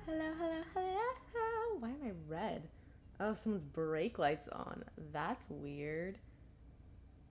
Hello, hello, hello. Why am I red? Oh, someone's brake light's on. That's weird.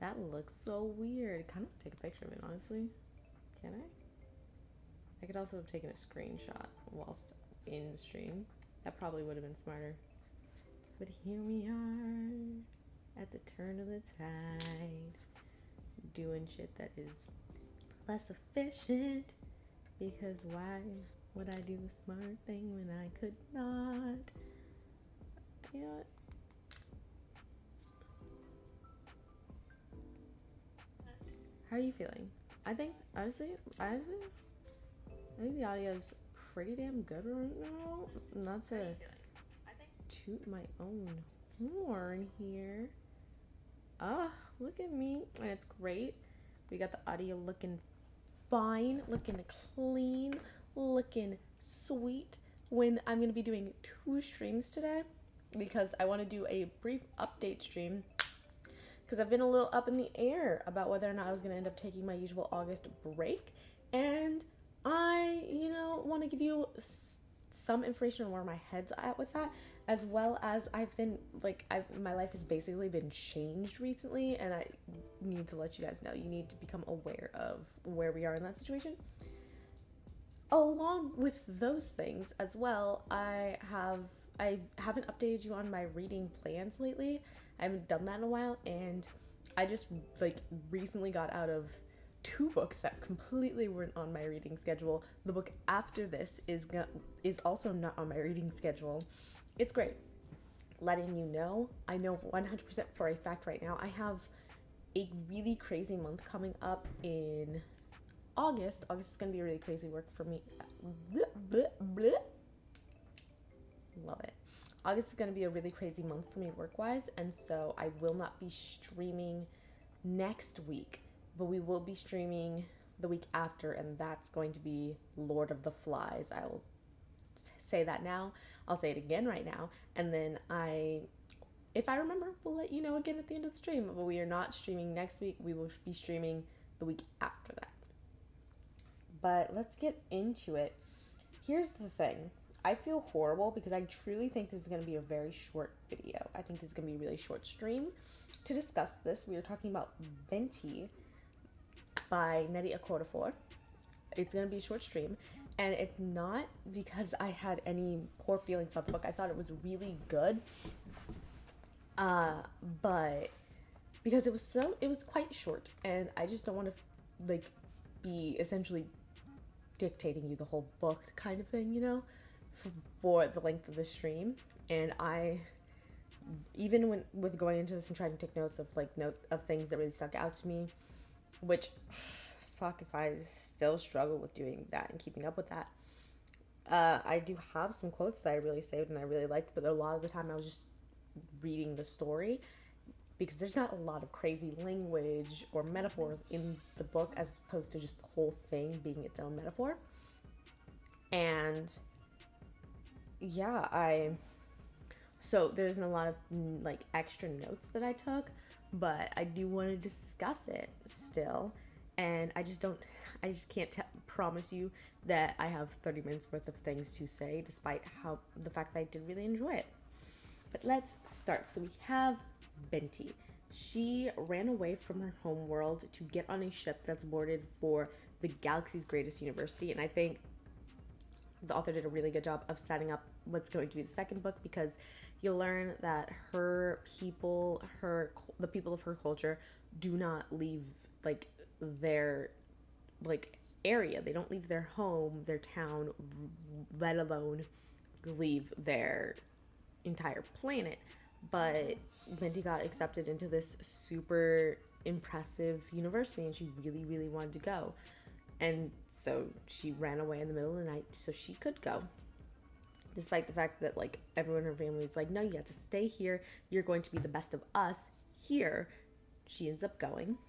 That looks so weird. Kind of take a picture of it, honestly. Can I? I could also have taken a screenshot whilst in the stream. That probably would have been smarter. But here we are at the turn of the tide, doing shit that is less efficient. Because why would I do the smart thing when I could not? You know what? How are you feeling? I think, honestly, I think the audio is pretty damn good right now. Not to toot my own horn here. Ah, look at me. And it's great. We got the audio looking fine, looking clean, looking sweet. When I'm going to be doing 2 streams today because I want to do a brief update stream because I've been a little up in the air about whether or not I was going to end up taking my usual August break. And I, want to give you some information on where my head's at with that, as well as my life has basically been changed recently, and I need to let you guys know. You need to become aware of where we are in that situation. Along with those things as well, I haven't updated you on my reading plans lately. I haven't done that in a while, and I just recently got out of 2 books that completely weren't on my reading schedule. The book after this is also not on my reading schedule. It's great. Letting you know, I know 100% for a fact right now, I have a really crazy month coming up in August. August is going to be a really crazy work for me. Love it. August is going to be a really crazy month for me work-wise, and so I will not be streaming next week, but we will be streaming the week after, and that's going to be Lord of the Flies. I will say that now. I'll say it again right now, and then if I remember, we'll let you know again at the end of the stream. But we are not streaming next week. We will be streaming the week after that. But let's get into it. Here's the thing. I feel horrible because I truly think this is going to be a very short video. I think this is going to be a really short stream. To discuss this, we are talking about Binti by Nnedi Okorafor. It's going to be a short stream, and it's not because I had any poor feelings about the book. I thought it was really good, but because it was quite short, and I just don't want to be essentially dictating you the whole book kind of thing, for the length of the stream. And I, even with going into this and trying to take notes of things that really stuck out to me, which fuck if I still struggle with doing that and keeping up with that. I do have some quotes that I really saved and I really liked, but a lot of the time I was just reading the story because there's not a lot of crazy language or metaphors in the book as opposed to just the whole thing being its own metaphor. And yeah, so there isn't a lot of extra notes that I took, but I do want to discuss it still. And I just can't promise you that I have 30 minutes worth of things to say, despite the fact that I did really enjoy it. But let's start. So we have Binti. She ran away from her home world to get on a ship that's boarded for the galaxy's greatest university. And I think the author did a really good job of setting up what's going to be the second book, because you learn that the people of her culture do not leave their area. They don't leave their home, their town, let alone leave their entire planet. But Binti got accepted into this super impressive university, and she really, really wanted to go. And so she ran away in the middle of the night so she could go. Despite the fact that everyone in her family is no, you have to stay here. You're going to be the best of us here. She ends up going.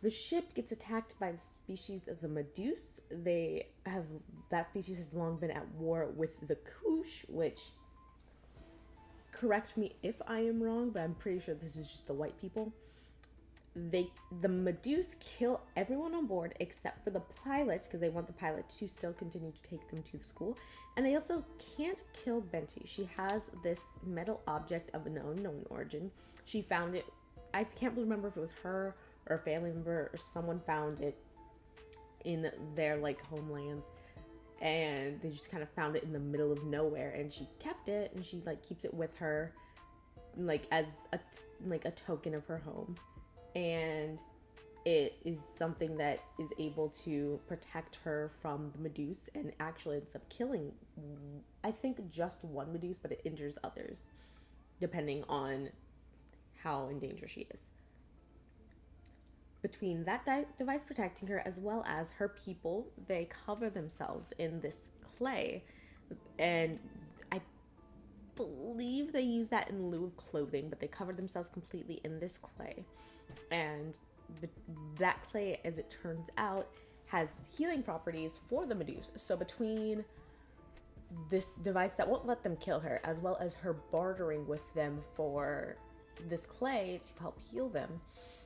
The ship gets attacked by the species of the Medusa. That species has long been at war with the Kush, which, correct me if I am wrong, but I'm pretty sure this is just the white people. the Meduse kill everyone on board except for the pilot because they want the pilot to still continue to take them to the school. And they also can't kill Binti. She has this metal object of an unknown origin. She found it. I can't remember if it was her or a family member or someone found it in their like homelands, and they just kind of found it in the middle of nowhere, and she kept it, and she like keeps it with her like as a token of her home. And it is something that is able to protect her from the Meduse, and actually ends up killing, I think, just one Meduse, but it injures others depending on how in danger she is. Between that device protecting her as well as her people, they cover themselves in this clay, and I believe they use that in lieu of clothing, but they cover themselves completely in this clay. And that clay, as it turns out, has healing properties for the Meduse. So between this device that won't let them kill her, as well as her bartering with them for this clay to help heal them,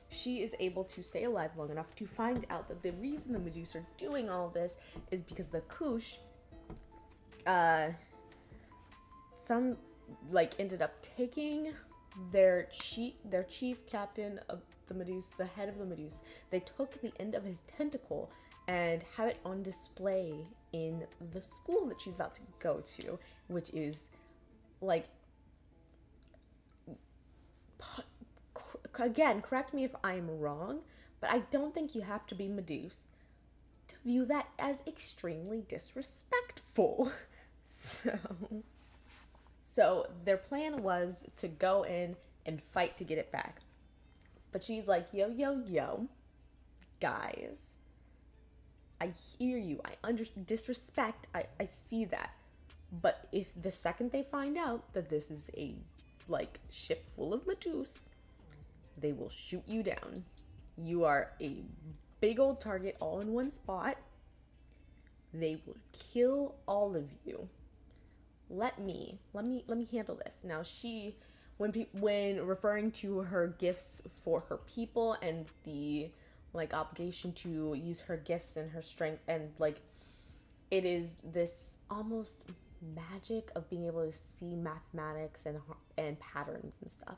she is able to stay alive long enough to find out that the reason the Meduse are doing all this is because the Kush, ended up taking their chief captain of the Meduse, the head of the Meduse. They took the end of his tentacle and have it on display in the school that she's about to go to, which is like, again, correct me if I'm wrong, but I don't think you have to be Meduse to view that as extremely disrespectful. So their plan was to go in and fight to get it back. But she's like, yo, guys, I hear you. I understand disrespect. I see that. But if the second they find out that this is a, like, ship full of Meduse, they will shoot you down. You are a big old target all in one spot. They will kill all of you. Let me handle this. Now when referring to her gifts for her people and the like obligation to use her gifts and her strength, and like it is this almost magic of being able to see mathematics and patterns and stuff.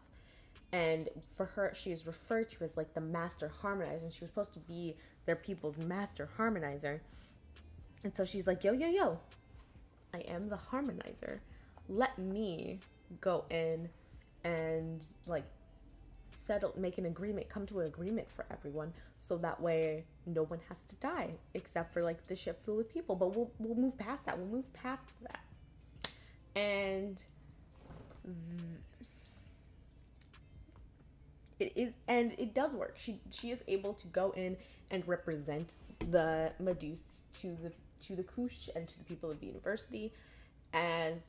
And for her, she is referred to as like the master harmonizer, and she was supposed to be their people's master harmonizer. And so she's like, yo, I am the harmonizer. Let me go in and like make an agreement, come to an agreement for everyone, so that way no one has to die except for like the ship full of people. But we'll move past that. And it does work. She is able to go in and represent the Meduse to the Kush and to the people of the university, and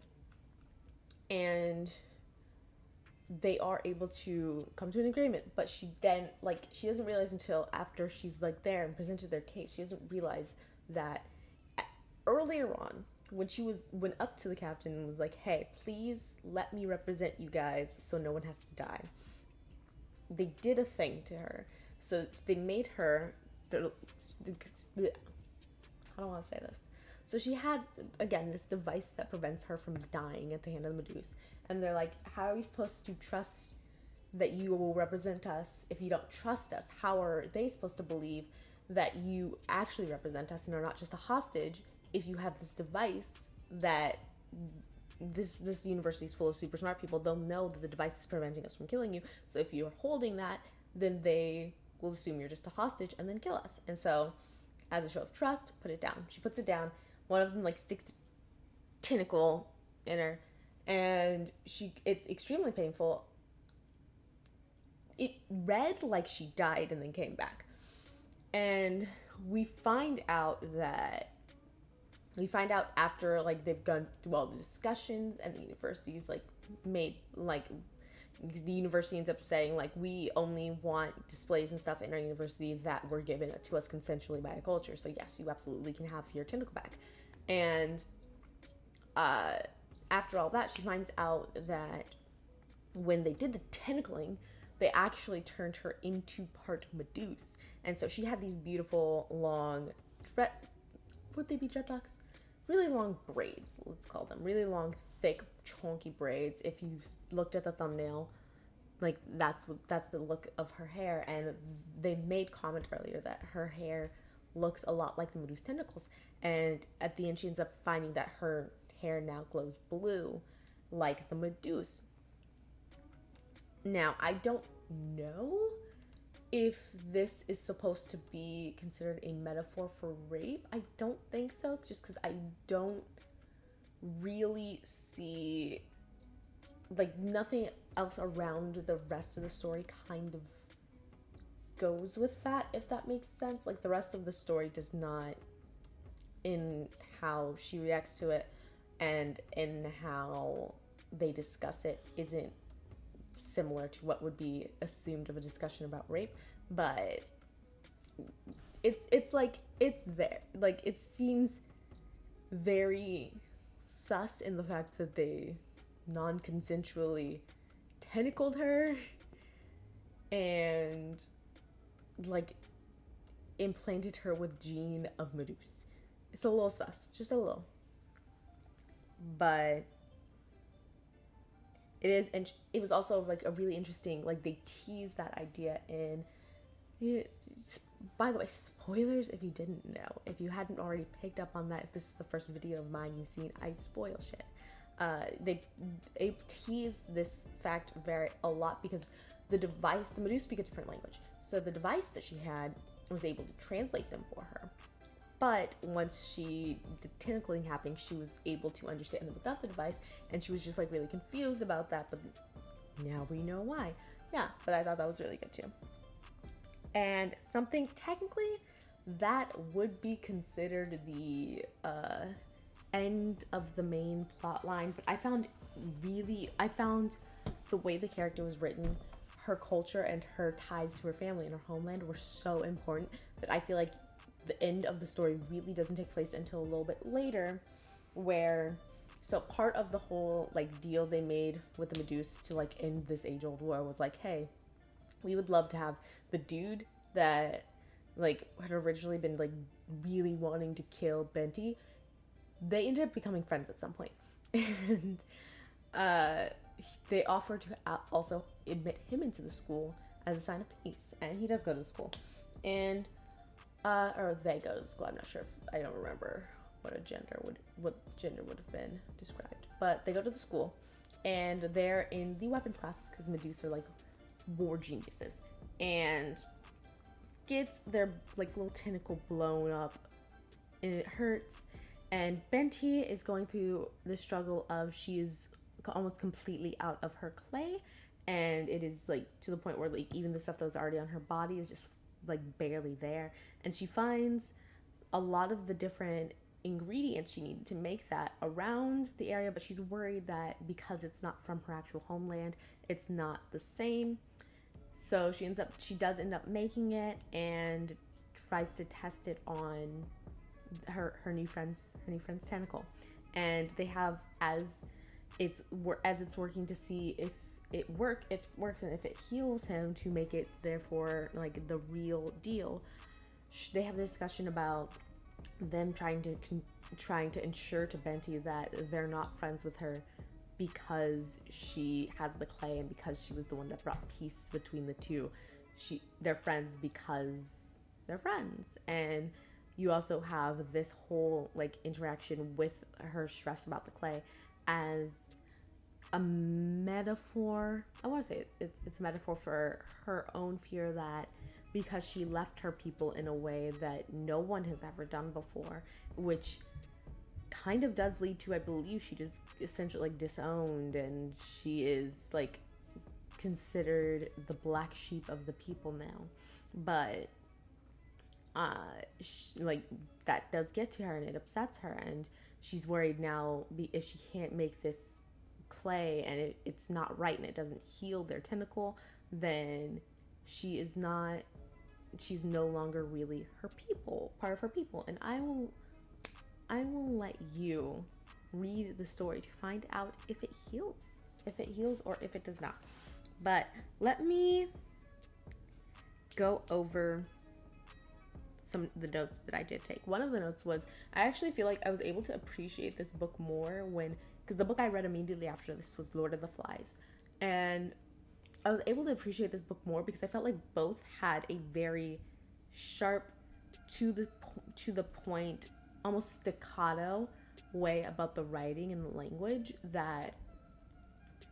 they are able to come to an agreement. But she doesn't realize until after she's like there and presented their case, she doesn't realize that earlier on, when she went up to the captain and was like, hey, please let me represent you guys so no one has to die, they did a thing to her. So they made her, I don't want to say this. So she had, again, this device that prevents her from dying at the hand of the Meduse. And they're like, how are we supposed to trust that you will represent us if you don't trust us? How are they supposed to believe that you actually represent us and are not just a hostage if you have this device that this university is full of super smart people? They'll know that the device is preventing us from killing you. So if you're holding that, then they will assume you're just a hostage and then kill us. And so, as a show of trust, put it down. She puts it down. One of them like sticks a tentacle in her, and it's extremely painful. It read like she died and then came back. And we find out after like they've gone through all the discussions, and the university's like made like, the university ends up saying like, we only want displays and stuff in our university that were given to us consensually by a culture. So yes, you absolutely can have your tentacle back. And after all that, she finds out that when they did the tentacling, they actually turned her into part Medusa. And so she had these beautiful long would they be dreadlocks? Really long braids, let's call them. Really long, thick, chunky braids. If you looked at the thumbnail, like that's the look of her hair. And they made comment earlier that her hair looks a lot like the Medusa tentacles. And at the end, she ends up finding that her hair now glows blue, like the Medusa. Now, I don't know if this is supposed to be considered a metaphor for rape. I don't think so, just because I don't really see, like, nothing else around the rest of the story kind of goes with that, if that makes sense. Like, the rest of the story does not, in how she reacts to it and in how they discuss it, isn't similar to what would be assumed of a discussion about rape, but it's like it's there. Like, it seems very sus in the fact that they non-consensually tentacled her and like implanted her with gene of Medusa. It's a little sus, just a little, but it was also like a really interesting, like, they teased that idea in, by the way, spoilers if you didn't know, if you hadn't already picked up on that, if this is the first video of mine you've seen, I spoil shit. They teased this fact a lot because the Medusa speak a different language, so the device that she had was able to translate them for her. But once the tentacling happened, she was able to understand them without the device, and she was just like really confused about that, but now we know why. Yeah, but I thought that was really good too. And something technically that would be considered the end of the main plot line, but I found the way the character was written, her culture and her ties to her family and her homeland were so important that I feel like the end of the story really doesn't take place until a little bit later, so part of the whole like deal they made with the Medusa to like end this age-old war was like, hey, we would love to have the dude that like had originally been like really wanting to kill Binti. They ended up becoming friends at some point, and they offered to also admit him into the school as a sign of peace, and he does go to the school, and or they go to the school. I'm not sure. I don't remember what gender would have been described. But they go to the school, and they're in the weapons class because Medusa are like war geniuses, and gets their like little tentacle blown up, and it hurts. And Binti is going through the struggle of she is almost completely out of her clay, and it is like to the point where like even the stuff that was already on her body is just like barely there, and she finds a lot of the different ingredients she needed to make that around the area, but she's worried that because it's not from her actual homeland, it's not the same. So she does end up making it and tries to test it on her new friend's tentacle, and they have as it's working to see if it works and if it heals him to make it therefore like the real deal. They have a discussion about them trying to ensure to Binti that they're not friends with her because she has the clay and because she was the one that brought peace between the two. They're friends because they're friends. And you also have this whole like interaction with her stress about the clay as a metaphor. I want to say it's a metaphor for her own fear that because she left her people in a way that no one has ever done before, which kind of does lead to, I believe, she just essentially like disowned, and she is like considered the black sheep of the people now. But like that does get to her and it upsets her, and she's worried now if she can't make this clay and it's not right and it doesn't heal their tentacle, then she's no longer really part of her people. And I will let you read the story to find out if it heals or if it does not. But let me go over some of the notes that I did take. One of the notes was I actually feel like I was able to appreciate this book more when, because the book I read immediately after this was Lord of the Flies, and I was able to appreciate this book more because I felt like both had a very sharp, to the point, almost staccato way about the writing and the language that,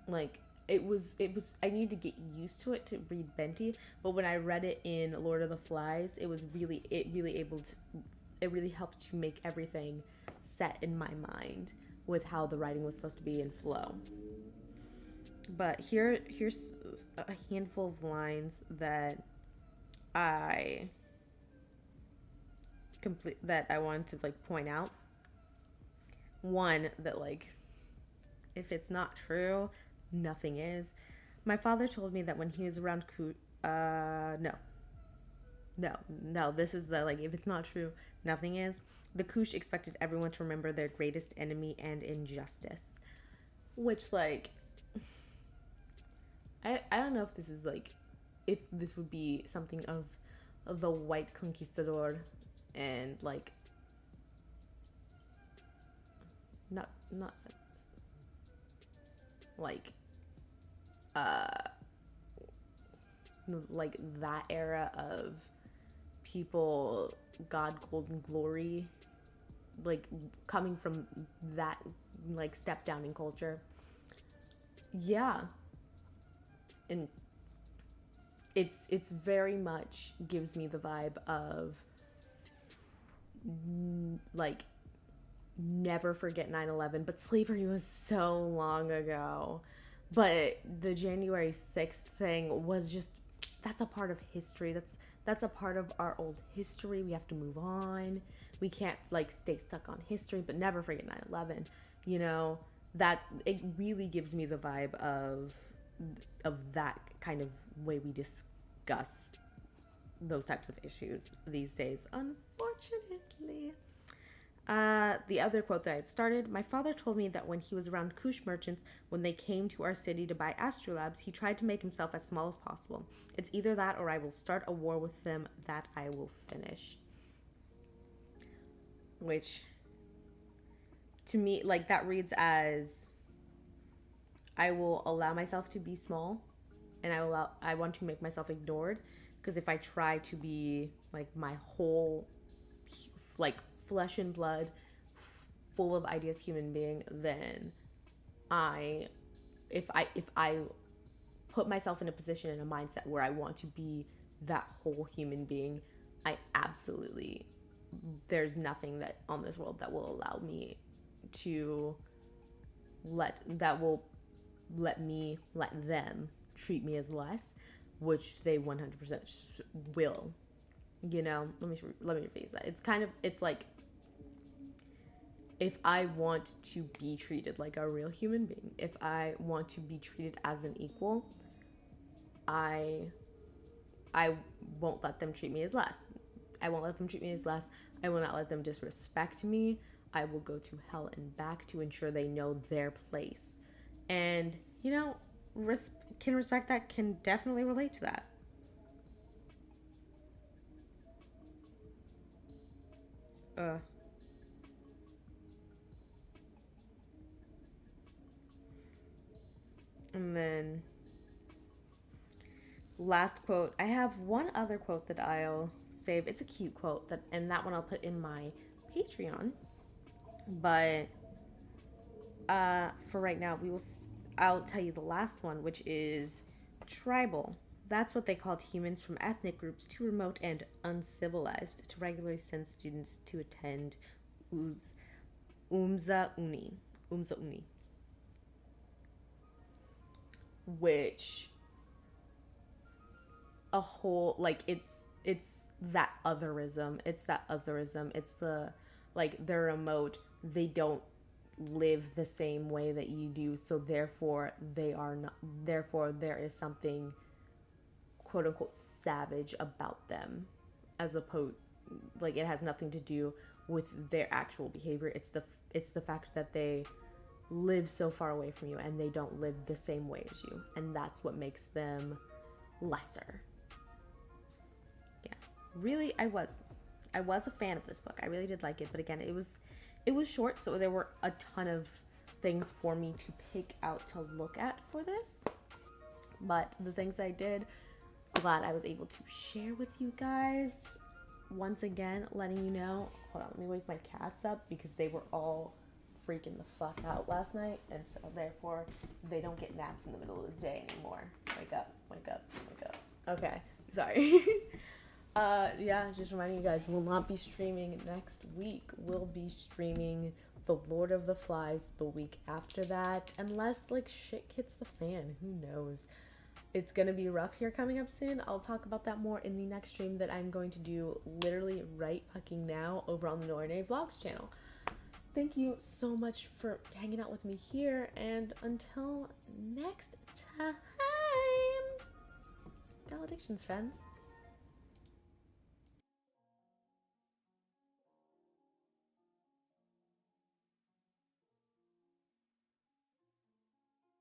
like, it was I need to get used to it to read Binti, but when I read it in Lord of the Flies, it really helped to make everything set in my mind with how the writing was supposed to be in flow. But here's a handful of lines that I wanted to like point out. One that, like, if it's not true, nothing is. My father told me that when he was around no, this is the, like, if it's not true, nothing is. The Koosh expected everyone to remember their greatest enemy and injustice. Which, like, I don't know if this is, like, if this would be something of the white conquistador and, like, not like like that era of people, God, golden glory, like coming from that, like, step down in culture. Yeah. And it's very much gives me the vibe of, like, never forget 9/11, but slavery was so long ago. But the January 6th thing was just, that's a part of history. That's a part of our old history. We have to move on. We can't, like, stay stuck on history, but never forget 9/11. You know, that it really gives me the vibe of that kind of way we discuss those types of issues these days, unfortunately. The other quote that I had started, my father told me that when he was around Koosh merchants, when they came to our city to buy astrolabs, he tried to make himself as small as possible. It's either that or I will start a war with them that I will finish. Which, to me, like, that reads as, I will allow myself to be small, and I want to make myself ignored, because if I try to be, like, my whole, like, flesh and blood, full of ideas human being, then if I put myself in a position, in a mindset where I want to be that whole human being, I absolutely, there's nothing that on this world that will allow me to let them treat me as less, which they 100% will. You know, let me rephrase that. It's like, if I want to be treated like a real human being, if I want to be treated as an equal, I won't let them treat me as less. I won't let them treat me as less. I will not let them disrespect me. I will go to hell and back to ensure they know their place. And, you know, can respect that, can definitely relate to that. Uh, and then last quote. I have one other quote that I'll save. It's a cute quote, and that one I'll put in my Patreon. But for right now, I'll tell you the last one, which is tribal. That's what they called humans from ethnic groups too remote and uncivilized to regularly send students to attend Umza Uni. Umza Uni. Which, a whole, like, it's that otherism. It's that otherism. It's the, like, they're remote. They don't live the same way that you do, so therefore they are not, therefore there is something quote unquote savage about them, as opposed, like, it has nothing to do with their actual behavior. It's the fact that they live so far away from you and they don't live the same way as you, and that's what makes them lesser. Yeah, really, I was a fan of this book. I really did like it, but again, it was short, so there were a ton of things for me to pick out to look at for this. But the things I did, glad I was able to share with you guys. Once again, letting you know, hold on, let me wake my cats up because they were all freaking the fuck out last night, and so therefore they don't get naps in the middle of the day anymore. Wake up, wake up, wake up. Okay, sorry. Yeah, just reminding you guys, we'll not be streaming next week. We'll be streaming The Lord of the Flies the week after that, unless like shit hits the fan. Who knows? It's gonna be rough here coming up soon. I'll talk about that more in the next stream that I'm going to do literally right fucking now over on the Nornay Vlogs channel. Thank you so much for hanging out with me here, and until next time, valedictions, friends.